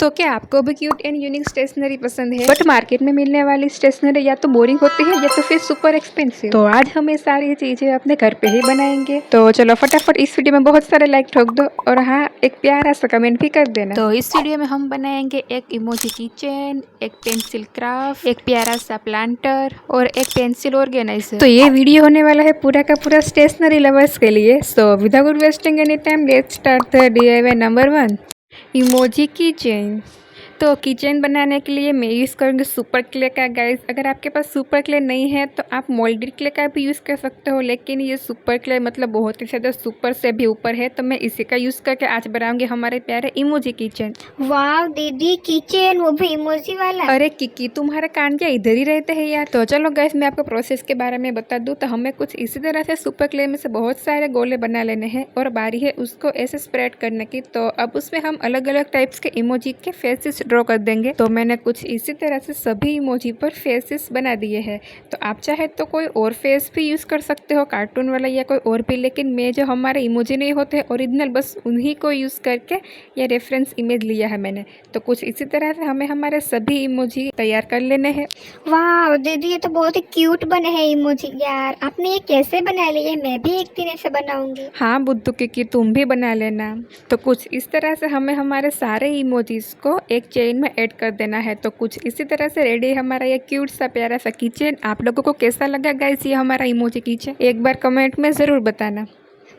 तो क्या आपको भी क्यूट एंड यूनिक स्टेशनरी पसंद है बट मार्केट में मिलने वाली स्टेशनरी या तो बोरिंग होती है या तो फिर सुपर एक्सपेंसिव। तो आज हम ये सारी चीजें अपने घर पे ही बनाएंगे। तो चलो फटाफट इस वीडियो में बहुत सारे लाइक ठोक दो और हाँ एक प्यारा सा कमेंट भी कर देना। तो इस वीडियो में हम बनाएंगे एक इमोजी किचन, एक पेंसिल क्राफ्ट, एक प्यारा सा प्लांटर और एक पेंसिल ऑर्गेनाइजर। तो ये वीडियो होने वाला है पूरा का पूरा स्टेशनरी लवर्स के लिए। So without wasting any time let's start the DIY number 1, emoji kitchen. तो किचन बनाने के लिए मैं यूज़ करूँगी सुपर क्ले का। गाइस अगर आपके पास सुपर क्ले नहीं है तो आप मोल्डेड क्ले का भी यूज़ कर सकते हो, लेकिन ये सुपर क्ले मतलब बहुत ही ज़्यादा सुपर से भी ऊपर है, तो मैं इसी का यूज़ करके आज बनाऊंगी हमारे प्यारे इमोजी किचन। वाह दीदी, किचन वो भी इमोजी वाला। अरे किकी तुम्हारा कान क्या इधर ही रहते हैं यार। तो चलो गाइस मैं आपको प्रोसेस के बारे में बता दूं। तो हमें कुछ इसी तरह से सुपर क्ले में से बहुत सारे गोले बना लेने हैं और बारी है उसको ऐसे स्प्रेड करने की। तो अब उसमें हम अलग अलग टाइप्स के इमोजी के फेसेस ड्रॉ कर देंगे। तो मैंने कुछ इसी तरह से सभी इमोजी पर फेसेस बना दिए हैं। तो आप चाहे तो कोई और फेस भी यूज़ कर सकते हो, कार्टून वाला या कोई और भी, लेकिन मैं जो हमारे इमोजी नहीं होते ओरिजिनल बस उन्हीं को यूज़ करके ये रेफरेंस इमेज लिया है मैंने। तो कुछ इसी तरह से हमें हमारे सभी इमोजी तैयार कर लेने हैं। वाह दीदी, ये तो बहुत ही क्यूट बने हैं इमोजी। यार आपने ये कैसे बना लिए? मैं भी एक दिन ऐसे बनाऊंगी। हाँ बुद्धू की तुम भी बना लेना। तो कुछ इस तरह से हमें हमारे सारे इमोजीज को एक चेन में ऐड कर देना है। तो कुछ इसी तरह से रेडी है हमारा ये क्यूट सा प्यारा सा किचन। आप लोगों को कैसा लगा गाइस ये हमारा इमोजी किचन, एक बार कमेंट में ज़रूर बताना।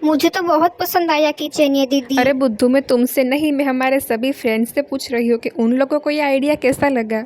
मुझे तो बहुत पसंद आया किचन ये दीदी। अरे बुद्धू मैं तुमसे नहीं, मैं हमारे सभी फ्रेंड्स से पूछ रही हूँ कि उन लोगों को ये आइडिया कैसा लगा।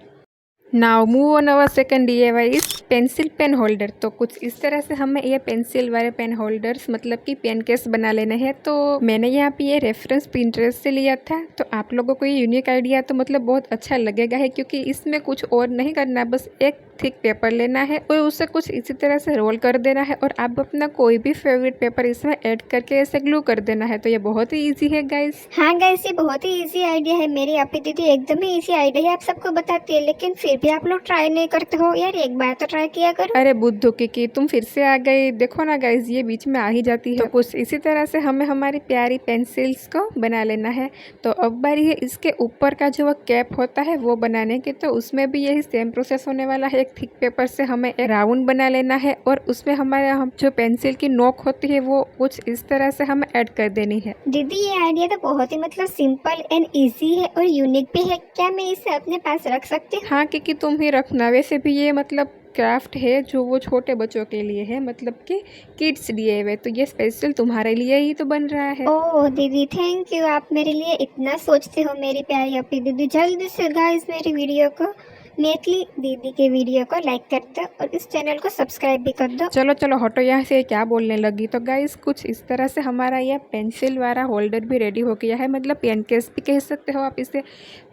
Now move on our second DIY is pencil pen holder. तो कुछ इस तरह से हमें ये पेंसिल वाले पेन होल्डर्स मतलब कि पेन केस बना लेने हैं। तो मैंने यहाँ पे ये रेफरेंस पिंटरेस्ट से लिया था। तो आप लोगों को ये यूनिक आइडिया तो मतलब बहुत अच्छा लगेगा है, क्योंकि इसमें कुछ और नहीं करना, बस एक थिक पेपर लेना है और उसे कुछ इसी तरह से रोल कर देना है और आप अपना कोई भी फेवरेट पेपर इसमें ऐड करके ऐसे ग्लू कर देना है। तो ये बहुत ही ईजी है गाइस। हाँ गाइस, ये बहुत ही इजी आइडिया है। मेरी आपकी दीदी एकदम ही इजी आइडिया है, आप सबको बताती है, लेकिन फिर भी आप लोग ट्राई नहीं करते हो। यार एक बार तो ट्राई किया करो। अरे बुद्धू की तुम फिर से आ गई। देखो ना गाइज ये बीच में आ ही जाती है। तो कुछ इसी तरह से हमें हमारी प्यारी पेंसिल्स को बना लेना है। तो अब बारी है इसके ऊपर का जो कैप होता है वो बनाने की। तो उसमें भी यही सेम प्रोसेस होने वाला है। एक थिक पेपर से हमें एक राउंड बना लेना है और उसमें हमारे हम जो पेंसिल की नोक होती है वो कुछ इस तरह से हमें ऐड कर देनी है। दीदी ये आइडिया तो बहुत ही मतलब सिंपल एंड इजी है और यूनिक भी है। क्या मैं इसे अपने पास रख सकती हूँ? हाँ क्योंकि तुम ही रखना। वैसे भी ये मतलब क्राफ्ट है जो वो छोटे बच्चों के लिए है, मतलब कि किड्स DIY। तो ये स्पेशल तुम्हारे लिए ही तो बन रहा है। ओह दीदी थैंक यू, आप मेरे लिए इतना सोचते हो। मेरी प्यारी अपनी दीदी, जल्दी से गाइस मेरी वीडियो को, नेतली दीदी के वीडियो को लाइक कर दो और इस चैनल को सब्सक्राइब भी कर दो। चलो चलो हटो यहाँ से, क्या बोलने लगी। तो गाइस कुछ इस तरह से हमारा यह पेंसिल वाला होल्डर भी रेडी हो गया है, मतलब पेन केस भी कह सकते हो आप इसे।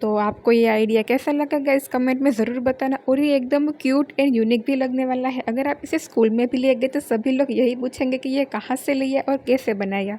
तो आपको ये आइडिया कैसा लगा गाइस कमेंट में ज़रूर बताना। और ये एकदम क्यूट एंड यूनिक भी लगने वाला है। अगर आप इसे स्कूल में भी ले गए तो सभी लोग यही पूछेंगे कि ये कहाँ से लिया और कैसे बनाया।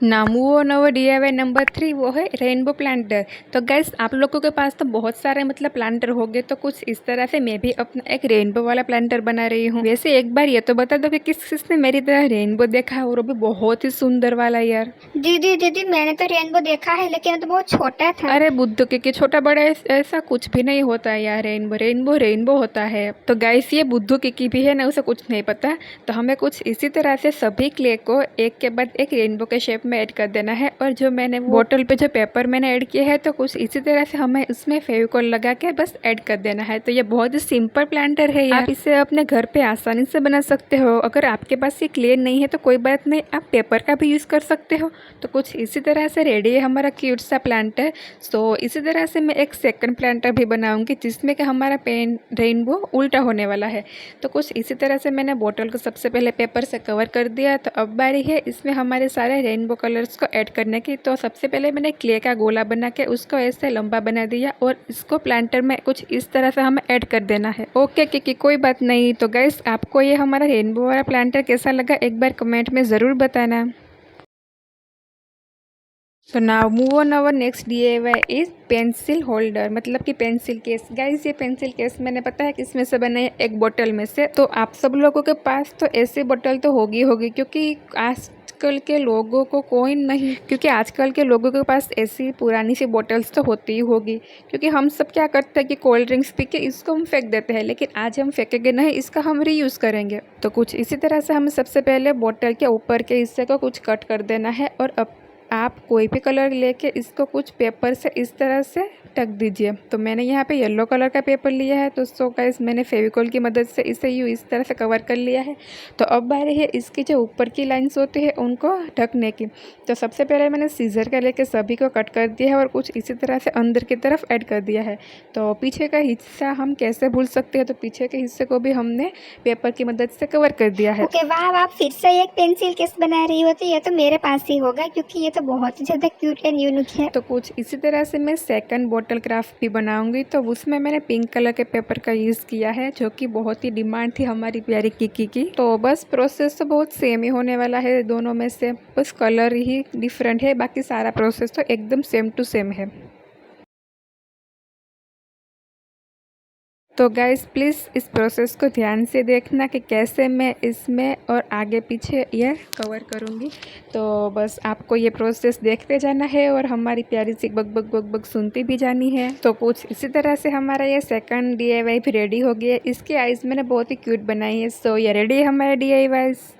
नाम वो नवा DIY नंबर 3 वो है रेनबो प्लांटर। तो गैस आप लोगों के पास तो बहुत सारे मतलब प्लांटर हो गए। तो कुछ इस तरह से मैं भी अपना एक रेनबो वाला प्लांटर बना रही हूँ। वैसे एक बार ये तो बता दो कि किसने मेरी तरह रेनबो देखा है, और वो भी बहुत ही सुंदर वाला यार। दीदी दीदी मैंने तो रेनबो देखा है, लेकिन वो तो बहुत छोटा था। अरे बुद्धू के छोटा बड़ा ऐसा कुछ भी नहीं होता है यार। रेनबो रेनबो रेनबो होता है। तो गाइस ये बुद्धू की भी है ना, उसे कुछ नहीं पता। तो हमें कुछ इसी तरह से सभी क्ले को एक के बाद एक रेनबो के शेप में ऐड कर देना है। और जो मैंने बोतल पे जो पेपर मैंने ऐड किया है, तो कुछ इसी तरह से हमें उसमें फेविकॉल लगा के बस ऐड कर देना है। तो ये बहुत ही सिंपल प्लांटर है यार। आप इसे अपने घर पे आसानी से बना सकते हो। अगर आपके पास ये क्ले नहीं है तो कोई बात नहीं, आप पेपर का भी यूज़ कर सकते हो। तो कुछ इसी तरह से रेडी है हमारा क्यूट सा प्लांटर। सो इसी तरह से मैं एक सेकंड प्लांटर भी बनाऊंगी जिसमें कि हमारा पेन रेनबो उल्टा होने वाला है। तो कुछ इसी तरह से मैंने बोतल को सबसे पहले पेपर से कवर कर दिया। तो अब बारी है इसमें हमारे सारे रेनबो कलर्स को ऐड करने की। तो सबसे पहले मैंने क्ले का गोला बना के उसको ऐसे लंबा बना दिया और इसको प्लांटर में कुछ इस तरह से हमें ऐड कर देना है। ओके कि कोई बात नहीं। तो गाइस आपको ये हमारा रेनबो वाला प्लांटर कैसा लगा एक बार कमेंट में ज़रूर बताना। तो now move on our next DIY is pencil holder, मतलब कि पेंसिल केस। गाइस ये पेंसिल केस मैंने पता है किसमें से बने हैं, एक बोतल में से। तो आप सब लोगों के पास तो ऐसी बोतल तो होगी क्योंकि आजकल के लोगों को कोई नहीं, क्योंकि आजकल के लोगों के पास ऐसी पुरानी सी बोतल्स तो होती ही होगी। क्योंकि हम सब क्या करते हैं कि कोल्ड ड्रिंक्स पी के इसको हम फेंक देते हैं, लेकिन आज हम फेंकेंगे नहीं, इसका हम रीयूज़ करेंगे। तो कुछ इसी तरह से हमें सबसे पहले बोतल के ऊपर के हिस्से को कुछ कट कर देना है और अब आप कोई भी कलर लेके इसको कुछ पेपर से इस तरह से ढक दीजिए। तो मैंने यहाँ पे येलो कलर का पेपर लिया है, तो सो गाइस मैंने फेविकॉल की मदद से इसे यूँ इस तरह से कवर कर लिया है। तो अब बारी है इसकी जो ऊपर की लाइंस होती है उनको ढकने की। तो सबसे पहले मैंने सीजर का लेके सभी को कट कर दिया है और कुछ इसी तरह से अंदर की तरफ ऐड कर दिया है। तो पीछे का हिस्सा हम कैसे भूल सकते हैं, तो पीछे के हिस्से को भी हमने पेपर की मदद से कवर कर दिया है। ओके वाह, आप फिर से एक पेंसिल केस बना रही हो, तो ये तो मेरे पास ही होगा क्योंकि ये तो बहुत ही ज़्यादा क्यूट एंड यूनिक है। तो कुछ इसी तरह से मैं सेकंड बॉटल क्राफ्ट भी बनाऊंगी। तो उसमें मैंने पिंक कलर के पेपर का यूज़ किया है, जो कि बहुत ही डिमांड थी हमारी प्यारी किकी की। तो बस प्रोसेस तो बहुत सेम ही होने वाला है दोनों में से, बस कलर ही डिफरेंट है, बाकी सारा प्रोसेस तो एकदम सेम टू सेम है। तो गाइस प्लीज़ इस प्रोसेस को ध्यान से देखना कि कैसे मैं इसमें और आगे पीछे ये कवर करूँगी। तो बस आपको ये प्रोसेस देखते जाना है और हमारी प्यारी सी बग बग बग बग सुनती भी जानी है। तो कुछ इसी तरह से हमारा ये सेकंड DIY भी रेडी हो गया। इसकी आइज़ मैंने बहुत ही क्यूट बनाई है। सो ये रेडी है हमारे DIYs।